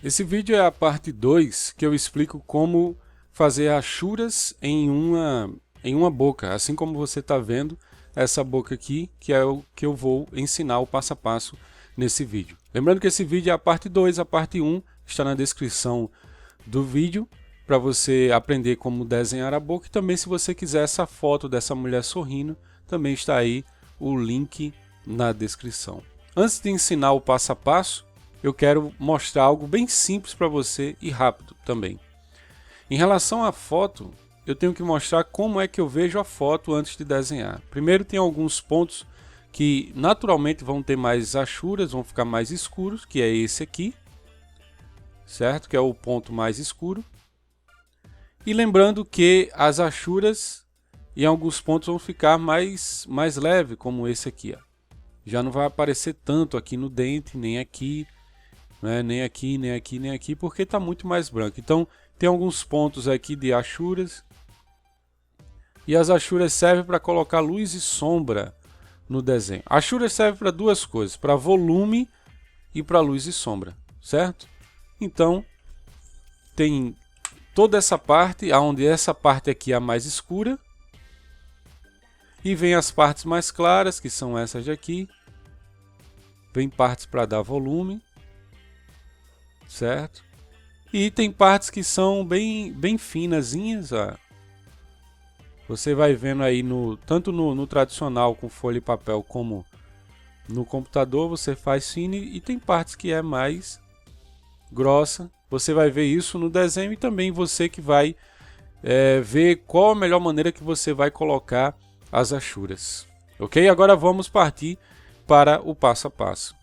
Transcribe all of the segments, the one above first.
Esse vídeo é a parte 2 que eu explico como fazer achuras em uma boca, assim como você está vendo essa boca aqui, que é o que eu vou ensinar o passo a passo nesse vídeo. Lembrando que esse vídeo é a parte 2, a parte 1 está na descrição do vídeo para você aprender como desenhar a boca, e também se você quiser essa foto dessa mulher sorrindo, também está aí o link na descrição. Antes de ensinar o passo a passo, eu quero mostrar algo bem simples para você e rápido também. Em relação à foto, eu tenho que mostrar como é que eu vejo a foto antes de desenhar. Primeiro, tem alguns pontos que naturalmente vão ter mais achuras, vão ficar mais escuros, que é esse aqui, certo? Que é o ponto mais escuro. E lembrando que as achuras em alguns pontos vão ficar mais leve, como esse aqui, ó. Já não vai aparecer tanto aqui no dente, nem aqui, né? Nem aqui, nem aqui, nem aqui, porque está muito mais branco. Então tem alguns pontos aqui de achuras. E as achuras servem para colocar luz e sombra no desenho. Achuras servem para duas coisas, para volume e para luz e sombra, certo? Então tem toda essa parte, onde essa parte aqui é a mais escura. E vem as partes mais claras, que são essas daqui. Vem partes para dar volume, certo? E tem partes que são bem finazinhas, ó. Você vai vendo aí tanto no tradicional com folha e papel como no computador, você faz fino, e tem partes que é mais grossa. Você vai ver isso no desenho, e também você que vai ver qual a melhor maneira que você vai colocar as achuras. Ok? Agora vamos partir para o passo a passo.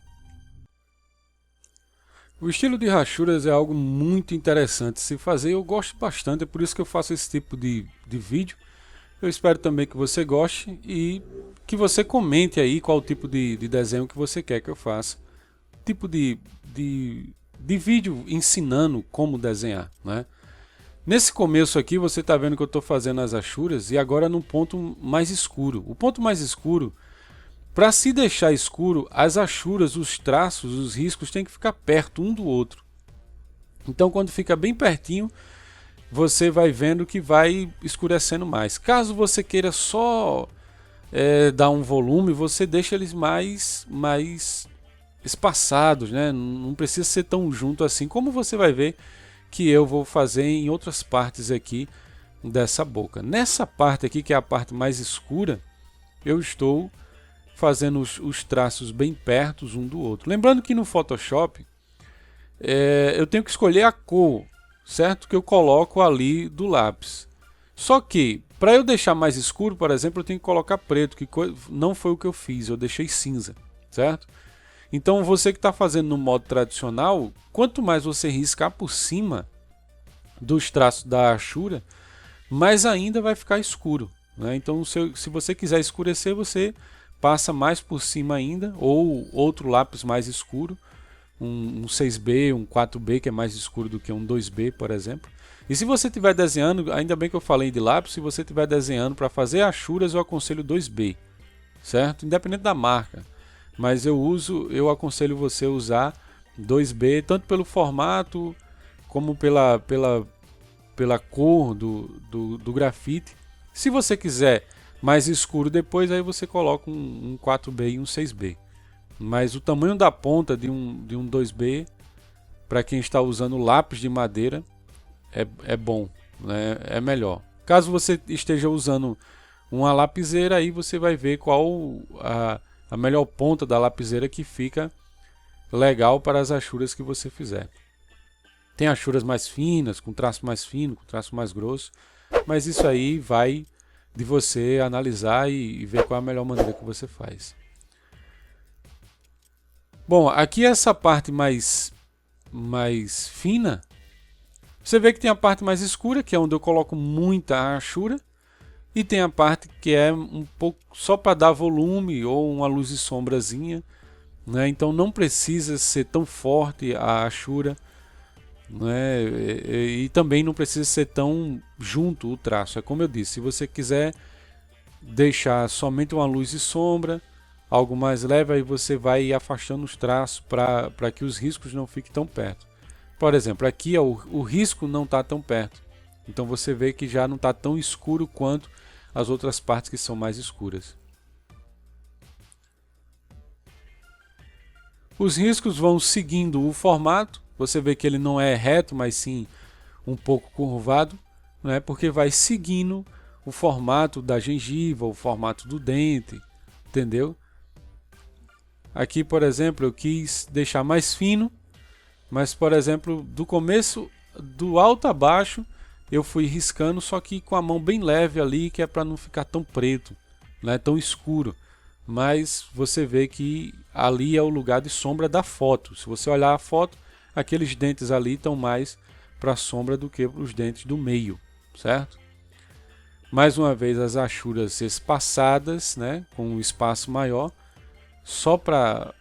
O estilo de rachuras é algo muito interessante de se fazer, eu gosto bastante, é por isso que eu faço esse tipo de vídeo. Eu espero também que você goste e que você comente aí qual tipo de desenho que você quer que eu faça. Tipo de vídeo ensinando como desenhar, né? Nesse começo aqui você está vendo que eu estou fazendo as achuras e agora num ponto mais escuro. O ponto mais escuro, para se deixar escuro, as achuras, os traços, os riscos têm que ficar perto um do outro. Então quando fica bem pertinho, você vai vendo que vai escurecendo mais. Caso você queira só dar um volume, você deixa eles mais espaçados, né? Não precisa ser tão junto assim, como você vai ver que eu vou fazer em outras partes aqui dessa boca. Nessa parte aqui, que é a parte mais escura, eu estou fazendo os traços bem perto um do outro. Lembrando que no Photoshop eu tenho que escolher a cor, certo? Que eu coloco ali do lápis. Só que para eu deixar mais escuro, por exemplo, eu tenho que colocar preto, que não foi o que eu fiz, eu deixei cinza, certo? Então você que está fazendo no modo tradicional, quanto mais você riscar por cima dos traços da achura, mais ainda vai ficar escuro, né? Então se você quiser escurecer, você passa mais por cima ainda, ou outro lápis mais escuro, um 6B, um 4B, que é mais escuro do que um 2B, por exemplo. E se você estiver desenhando, ainda bem que eu falei de lápis, se você estiver desenhando para fazer achuras, eu aconselho 2B, certo? Independente da marca. Mas eu aconselho você a usar 2B, tanto pelo formato como pela cor do grafite. Se você quiser mais escuro depois, aí você coloca um 4B e um 6B. Mas o tamanho da ponta de um 2B, para quem está usando lápis de madeira, é bom, né? É melhor. Caso você esteja usando uma lapiseira, aí você vai ver qual a melhor ponta da lapiseira que fica legal para as achuras que você fizer. Tem achuras mais finas, com traço mais fino, com traço mais grosso, mas isso aí vai de você analisar e ver qual é a melhor maneira que você faz. Bom, aqui essa parte mais fina, você vê que tem a parte mais escura, que é onde eu coloco muita achura, e tem a parte que é um pouco só para dar volume ou uma luz e sombrazinha, né? Então não precisa ser tão forte a achura, né? E também não precisa ser tão junto o traço. É como eu disse, se você quiser deixar somente uma luz e sombra, algo mais leve, aí você vai afastando os traços para que os riscos não fiquem tão perto. Por exemplo, aqui ó, o risco não está tão perto. Então você vê que já não está tão escuro quanto as outras partes que são mais escuras. Os riscos vão seguindo o formato. Você vê que ele não é reto, mas sim um pouco curvado, né? Porque vai seguindo o formato da gengiva, o formato do dente, entendeu? Aqui, por exemplo, eu quis deixar mais fino, mas, por exemplo, do começo, do alto a baixo, eu fui riscando, só que com a mão bem leve ali, que é para não ficar tão preto, não é tão escuro. Mas você vê que ali é o lugar de sombra da foto. Se você olhar a foto, aqueles dentes ali estão mais para a sombra do que para os dentes do meio, certo? Mais uma vez as achuras espaçadas, né, com um espaço maior, só para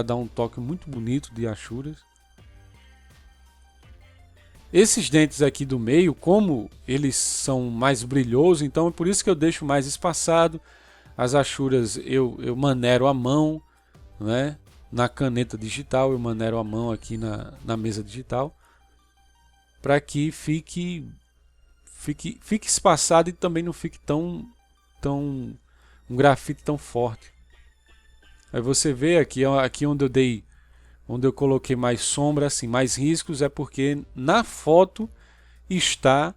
dar um toque muito bonito de achuras. Esses dentes aqui do meio, como eles são mais brilhosos, então é por isso que eu deixo mais espaçado. As achuras eu maneiro a mão, né? Na caneta digital eu maneiro a mão aqui na mesa digital, para que fique espaçado e também não fique tão um grafite tão forte. Aí você vê aqui onde eu coloquei mais sombra, assim, mais riscos, é porque na foto está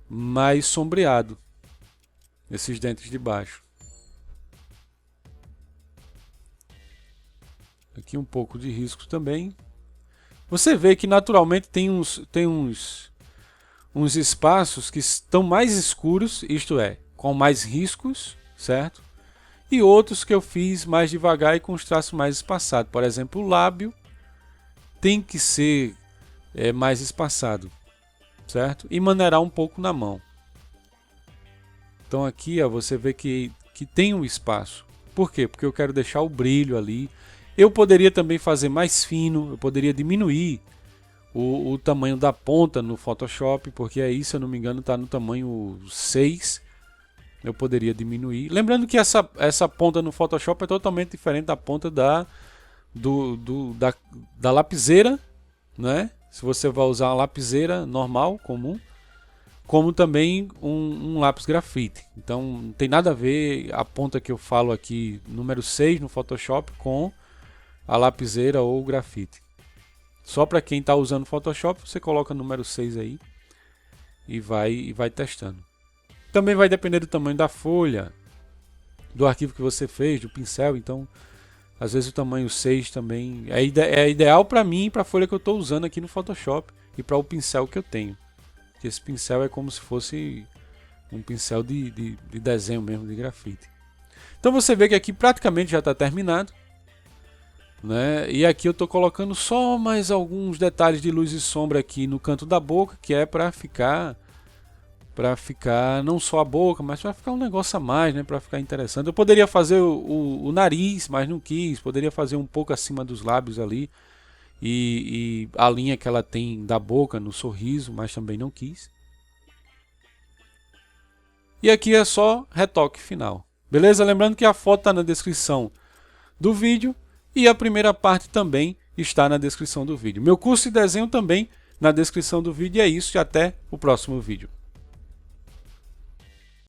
mais sombreado esses dentes de baixo. Aqui um pouco de risco também. Você vê que naturalmente tem uns espaços que estão mais escuros, isto é, com mais riscos, certo? E outros que eu fiz mais devagar e com os traços mais espaçados. Por exemplo, o lábio tem que ser mais espaçado, certo? E maneirar um pouco na mão. Então aqui ó, você vê que tem um espaço. Por quê? Porque eu quero deixar o brilho ali. Eu poderia também fazer mais fino, eu poderia diminuir o tamanho da ponta no Photoshop, porque aí, se eu não me engano, está no tamanho 6. Eu poderia diminuir. Lembrando que essa ponta no Photoshop é totalmente diferente da ponta da lapiseira, né? Se você vai usar uma lapiseira normal, comum, como também um lápis grafite. Então não tem nada a ver a ponta que eu falo aqui, número 6 no Photoshop, com a lapiseira ou o grafite. Só para quem está usando Photoshop, você coloca o número 6 aí e vai testando. Também vai depender do tamanho da folha, do arquivo que você fez, do pincel. Então, às vezes o tamanho 6 também é ideal para mim e para a folha que eu estou usando aqui no Photoshop e para o pincel que eu tenho. Porque esse pincel é como se fosse um pincel de desenho mesmo, de grafite. Então você vê que aqui praticamente já está terminado, né? E aqui eu estou colocando só mais alguns detalhes de luz e sombra aqui no canto da boca, que é para ficar não só a boca, mas para ficar um negócio a mais, né? Para ficar interessante. Eu poderia fazer o nariz, mas não quis. Poderia fazer um pouco acima dos lábios ali e a linha que ela tem da boca no sorriso, mas também não quis. E aqui é só retoque final. Beleza? Lembrando que a foto está na descrição do vídeo e a primeira parte também está na descrição do vídeo. Meu curso de desenho também na descrição do vídeo. E é isso, e até o próximo vídeo.